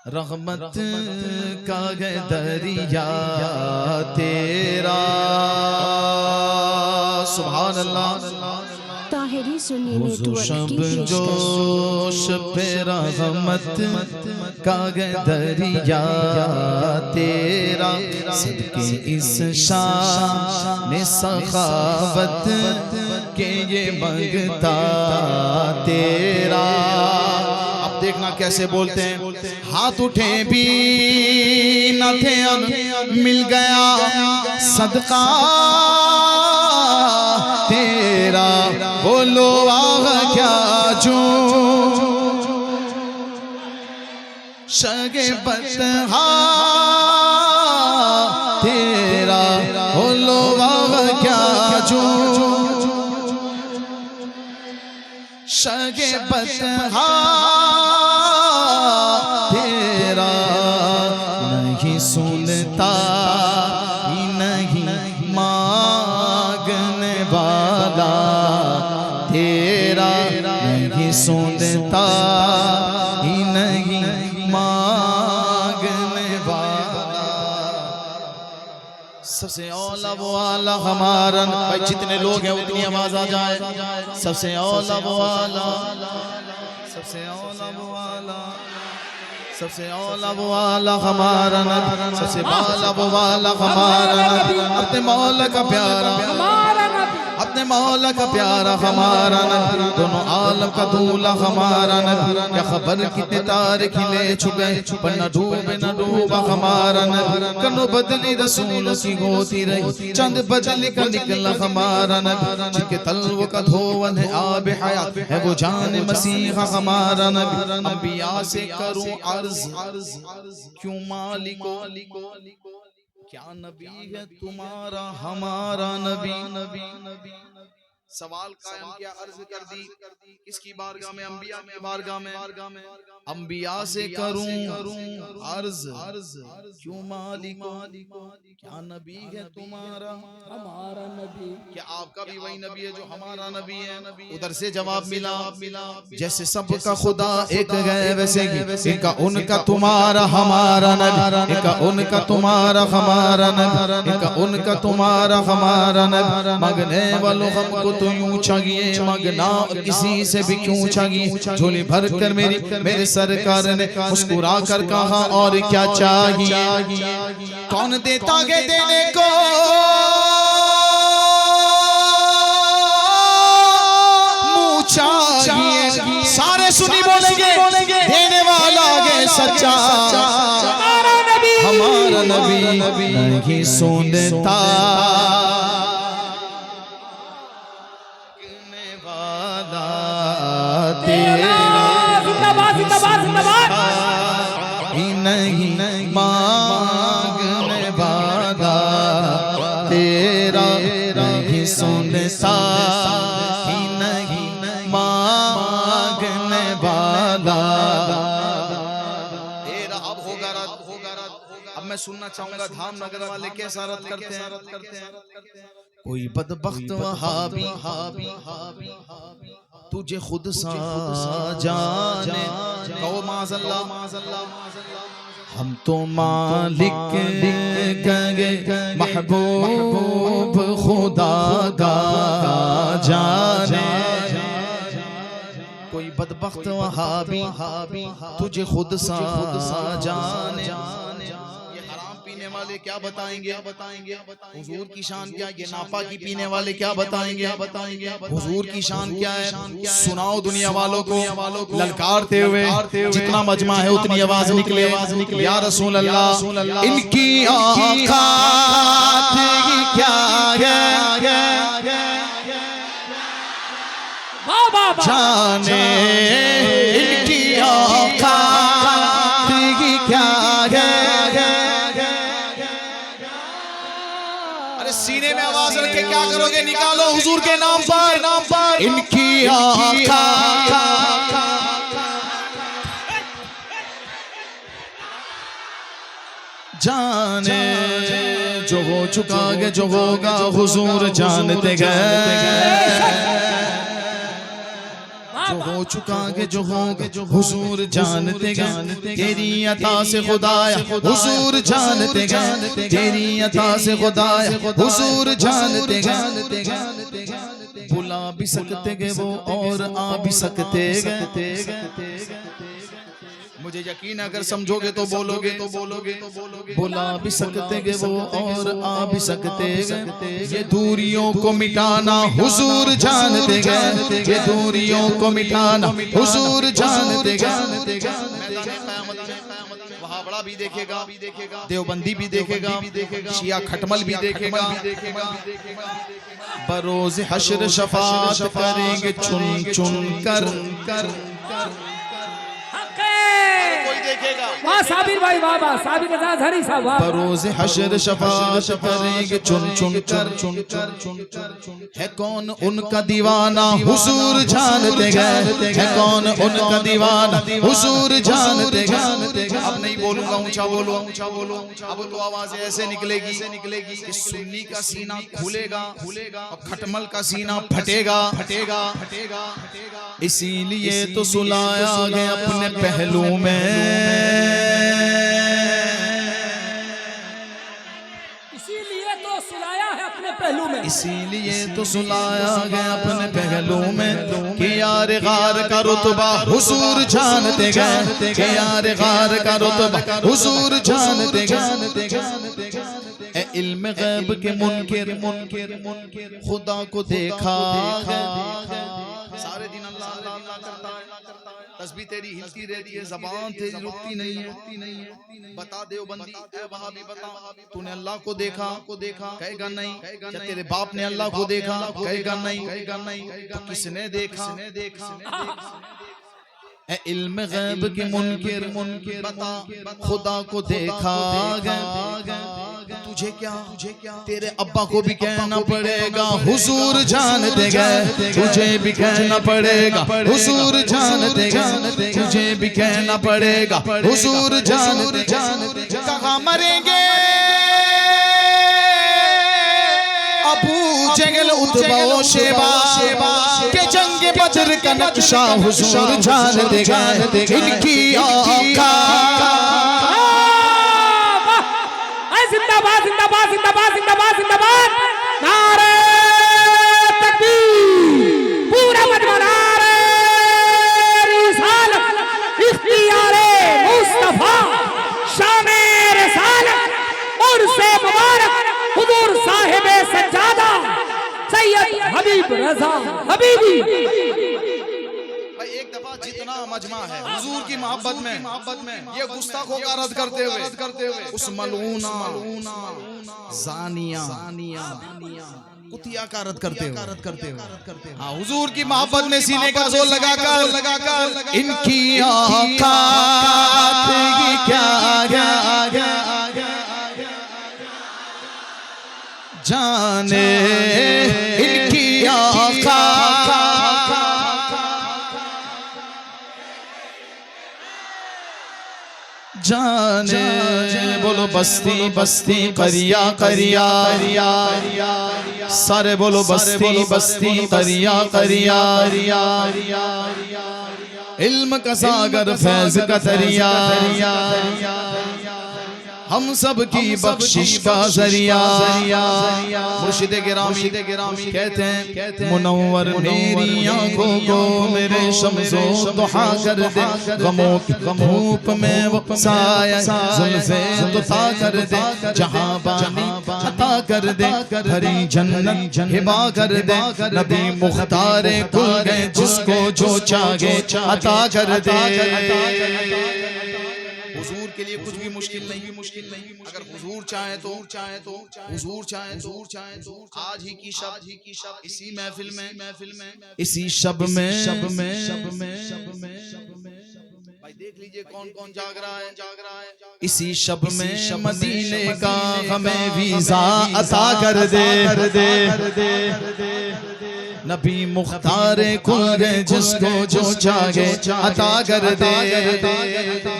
रहमत का है दरिया तेरा। सुभान अल्लाह। शब जोश पे रहमत का है दरिया तेरा। सदके इस शान सखावत के ये मंगता तेरा। अब देखना कैसे बोलते हैं। हाथ उठे भी न थे मिल गया सदका तेरा। बोलो आग क्या जो शगे बतहा तेरा। बोलो आग क्या जो शगे बतहा तेरा। नहीं सुनता ही नहीं मांगने वाला तेरा। नहीं सुनता ही नहीं मांगने वाला। सबसे औला वो आला हमारा। भाई जितने लोग हैं उतनी आवाज आ जाए। सबसे औला वो आला, सबसे औला वो आला, सबसे औला वो आला हमारा नबी, सबसे बाला वो वाला हमारा नबी। अपने मौला का प्यारा, अपने मौला का प्यारा हमारा नबी। दोनों आलम का दूल्हा हमारा नबी। क्या खबर कितने तारे खिले छुपे पर न डूबे न डूबा हमारा नबी। कनो बदली रसूलों की होती रही चंद बदली का निकला हमारा नबी। जिनके तलवों का धोवन है आब हयात है वो जान मसीहा हमारा नबी। अंबिया से करूं अर्ज क्यों मालिको क्या नबी है तुम्हारा हमारा नबी। सवाल कायम किया, अर्ज कर दी किसकी बारगाह में? अंबिया की बारगाह में। अंबिया से करूं अर्ज क्यों मालिको क्या नबी है तुम्हारा हमारा नबी। क्या आपका भी वही नबी है जो हमारा नबी है? उधर से जवाब मिला जैसे सबका खुदा एक है वैसे ही इनका उनका तुम्हारा हमारा नबी। इनका उनका तुम्हारा हमारा नबी। इनका उनका तुम्हारा हमारा नबी। मांगने वालों हमको तो यूं चाहिए मगना किसी से भी क्यों चाहिए। झोली भर कर मेरे सरकार ने मुस्कुरा कर कहा और क्या चाहिए। कौन देता है देने को मुँह चाहिए। सारे सुनी बोलेंगे देने वाला है सच्चा हमारा नबी। नहीं सुनता नहीं मांगने वाला तेरा। नहीं सुनता ही नहीं मांगने वाला तेरा। अब होगा रद। अब मैं सुनना चाहूंगा धामनगर वाले कैसा रद करते हैं। कोई बदबख्त वहाबी तुझे खुद सा जाने कहो माज़अल्लाह। हम तो मालिक कहे महबूब खुदा का जाने। कोई बदबख्त वहाबी तुझे खुद सा जाने। पीने वाले क्या बताएंगे? हुजूर की शान क्या? ये नापा की पीने वाले क्या बताएंगे? हुजूर की शान क्या है? सुनाओ दुनिया वालों को ललकारते हुए जितना मजमा है उतनी आवाज निकले। या रसूल अल्लाह इनकी औकात क्या है जाने। इनकी औकात क्या है। सीने में आवाज रख के क्या करोगे? निकालो हुजूर के नाम पर इनकी औकात जाने। जो हो चुका है जो होगा हुजूर जानते गए। जो हो हो चुका के जो होगा हुजूर जानते गए तेरी अता से खुदाया हुजूर जानते गए तेरी अता से खुदाया हुजूर जानते गए बुला भी सकते गए वो और आ भी सकते गए मुझे यकीन अगर समझोगे तो बोलोगे बुला भी सकते गए वो और आ भी सकते गए ये दूरियों को मिटाना हुजूर जानते गए ये दूरियों को मिटाना हुजूर जानते गए वहाँ बड़ा भी देखेगा देवबंदी भी देखेगा शिया खटमल भी देखेगा बरोज़ हश्र शफाअत करेंगे चुन चुन कर वाह साबिर भाई वाह वाह साबिर हरी साहब वाह बरोज़ हश्र शफाअत करेंगे चुन कर है कौन उनका दीवाना हुजूर जानते गए है कौन उनका दीवाना हुजूर जानते गए अब नहीं बोलूंगा ऊंचा बोलो अब तो आवाज ऐसे निकलेगी कि सुन्नी का सीना खुलेगा और खटमल का सीना फटेगा इसीलिए तो सुलाया गया अपने पहलू में इसीलिए तो सुलाया गया अपने पहलू में कि यार गार का रुतबा हुजूर जानते गए कि यार गार का रुतबा हुजूर जानते गए इल्म गैब के मुनकिर खुदा को देखा सारे दिन अल्लाह अल्लाह करता है तस्बीह तेरी हिलती रहती है ज़बान तेरी रुकती नहीं है बता देवबंदी ऐ वहाबी बता तूने अल्लाह को देखा कहेगा नहीं क्या तेरे बाप ने अल्लाह को देखा कहेगा नहीं तो किसने देखा इल्म गैब के मुनकिर बता खुदा को देखा तुझे क्या तेरे अब्बा को भी कहना पड़ेगा हुजूर जानते गए तुझे भी कहना पड़ेगा हुजूर जानते गए तुझे भी कहना पड़ेगा हुजूर जानते कहाँ मरेंगे अबू जहल उतबा शेबा के जंग बदर का नक्शा हुजूर जानते गए इनकी आँखा जिंदाबाद जिंदाबाद जिंदाबाद जिंदाबाद जिंदाबाद नारे तकबीर पूरा मजमा नारे रिसालत इख्तियारे मुस्तफा शामे रिसालत और से मुबारक हुजूर साहिब सज्जादा सैयद हबीब रजा हबीबी एक दफा जितना मजमा है हुजूर की मोहब्बत में ये गुस्ताखों का रद्द करते हुए उस मलूना जानिया कुतिया का रद्द करते हुए हाँ हुजूर की मोहब्बत में सीने का जोर लगाकर इनकी आँखों क्या जाने इनकी आँखों जाने बोलो बस्ती बस्ती करिया करिया सारे बोलो बस्ती बस्ती करिया करिया इल्म का सागर फैज का दरिया हम सब की बख्शिश का जरिया मुर्शिद गिरामी कहते हैं मुनव्वर मेरी आंखों को मेरे शम्सो दुहा कर दे गमों की धूप में वो साया जुल्फे तुता कर दे जहां बानी अता कर दे हरी जन्नत हिबा कर दे नबी मुख्तार खुल गए जिसको जो चाहे अता कर दे हुजूर के लिए कुछ भी मुश्किल नहीं अगर हुजूर चाहे तो हुजूर चाहे तो आज ही की शब इसी महफिल में इसी शब में भाई देख लीजिए कौन जाग रहा है इसी शब में मदीने का हमें वीज़ा अता कर दे नबी मुख्तार खुल गए जिसको जो चाहे अता कर दे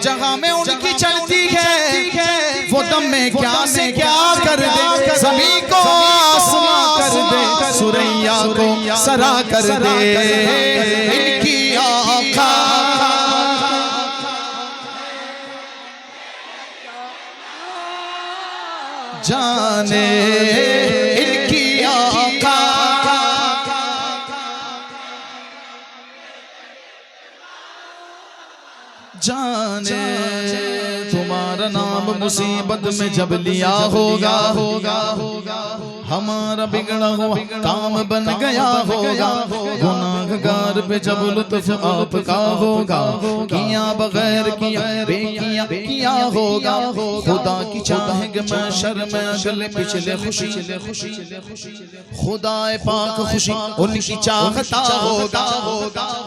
जहां में उनकी चलती है वो दम में क्या से क्या कर दे ज़मीं को आसमां कर दे सुरैया को सरा कर दे इनकी जाने इनकी आका जाने तुम्हारा नाम मुसीबत में जब लिया होगा हमारा बिगड़ा हुआ काम बन गया होगा गुनाहगार पे जब लुत्फ आपका होगा किया बगैर किया बेकिया किया होगा खुदा की चाहेंगे महशर में अगले पिछले खुशी खुदाए पाक खुशी उनकी चाहता होगा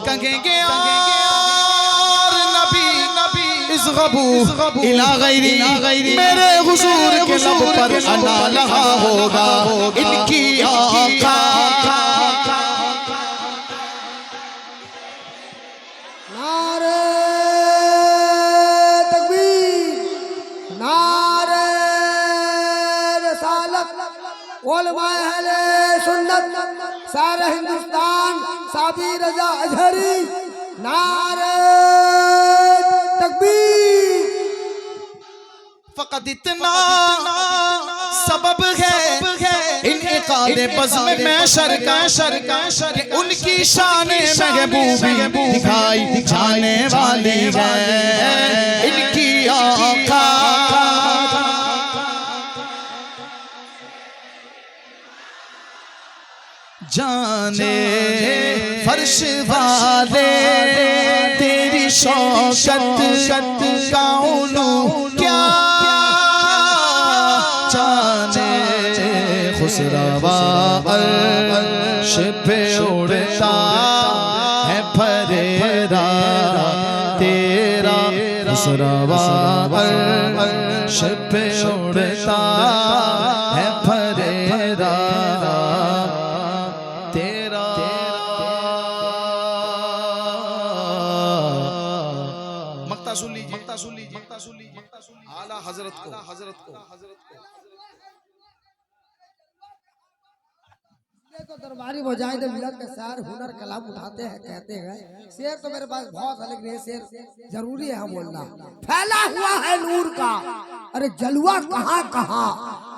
कहेंगे इस गबू इला गैरी मेरे हुजूर के लब पर अना लहा होगा इनकी आका नारे तकबीर नारे रिसालत उलमाए अहले सुन्नत सारे हिंदुस्तान साबी रजा अजहरी नारे फकत इतना सबब है इन इकादे बज़्म में शर का कि उनकी शान महबूबी दिखाई जाने वाली है इनकी आका जाने फर्श वाले तेरी शौकत का उलू क्या जाने खुसरवा अर्श पे उड़ता है फरेरा तेरा खुसरवा अर्श पे उड़ता है फरेरा आला हजरत को तो दरबारी मुजाहिद मिलत के शायर हुनर कलाम उठाते हैं कहते हैं शेर तो मेरे पास बहुत है लेकिन ये शेर जरूरी है बोलना फैला हुआ है नूर का अरे जलवा कहाँ कहाँ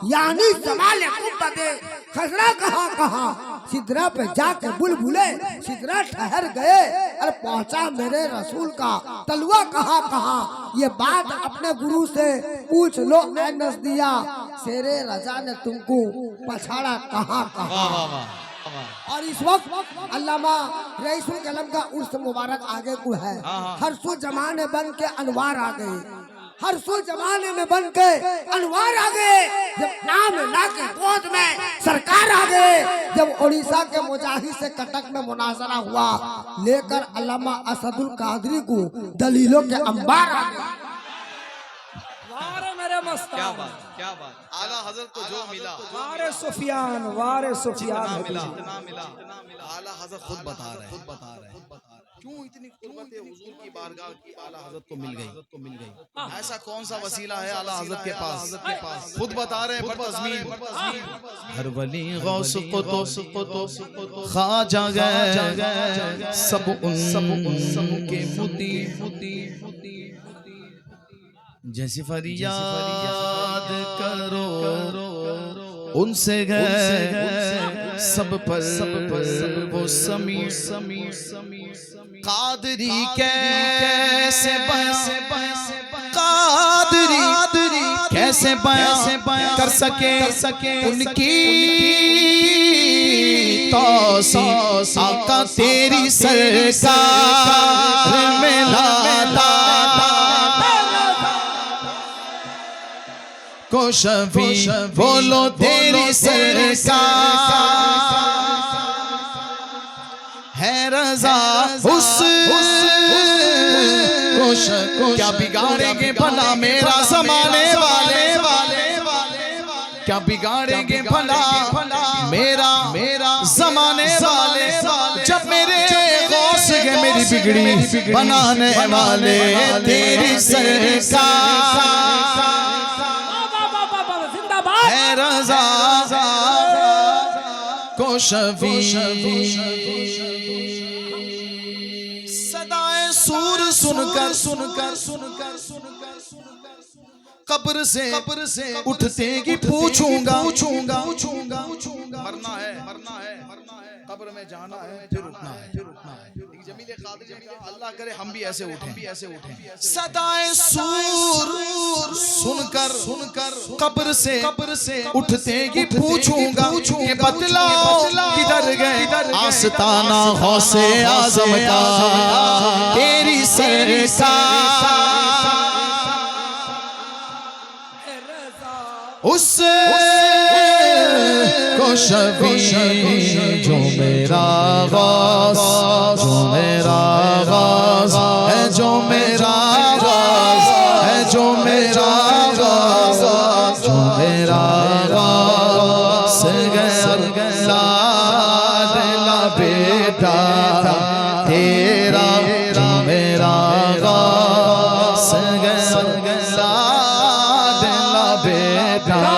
यानी जमाले कुब्बते खसरा कहाँ कहाँ सिदरा पे जाके बुलबुले सिदरा ठहर गए अरे पहुंचा मेरे रसूल का तलवा कहाँ कहाँ ये बात अपने गुरु से पूछ लो ऐ नज़दिया शेरे रजा ने तुमको पछाड़ा कहाँ कहाँ और इस वक्त अल्लामा रईसुल कलम का उर्स मुबारक आगे को है हर सो जमाने बन के अनवार आ गए हर सो जमाने में बन के अनवार आ गए जब नाम ला के गोद में सरकार आ गए जब उड़ीसा के मुजाहिद से कटक में मुनाजरा हुआ लेकर अल्लामा असदुल कादरी को दलीलों के अंबार आ गए मेरे मस्तान क्या बात आला हजरत को जो मिला वारे सुफियान मिला आला हजरत खुद बता रहे क्यों इतनी कुर्बत हुजूर की बारगाह की आला हजरत को मिल गई ऐसा कौन सा वसीला है आला हजरत के पास खुद बता रहे हैं तज़मीन हर वली गौस को तो ख्वाजा गए सब उनके मुती जैसी फरियाद करो उनसे गए सब पर वो समीर कादरी कैसे कादरी कैसे बयां कर सके उनकी तौसीफ आका तेरी सरकार में लाता को शफी बोलो तेरी सरकार है रजा उस को क्या बिगाड़ेंगे भला मेरा ज़माने वाले क्या बिगाड़ेंगे भला मेरा ज़माने वाले जब मेरे गौस के मेरी बिगड़ी बनाने वाले तेरी सरकार है रजा को शफी सदाएं सूर सुनकर कब्र से उठते ही पूछूंगा मरना है कब्र में जाना है फिर उठना है जमीले कादिर ने कहा अल्लाह करे हम भी ऐसे उठें सदाए सूर सुनकर कब्र से उठते ही पूछूंगा ये बतलाओ किधर गए आस्ताना गौसे आज़म का तेरी सरकार उस को शफी जो मेरा गौस है जो मेरा गौस है जो मेरा गौस जो मेरा गौस गया लाडला बेटा तेरा जो मेरा गौस गया लाडला बेटा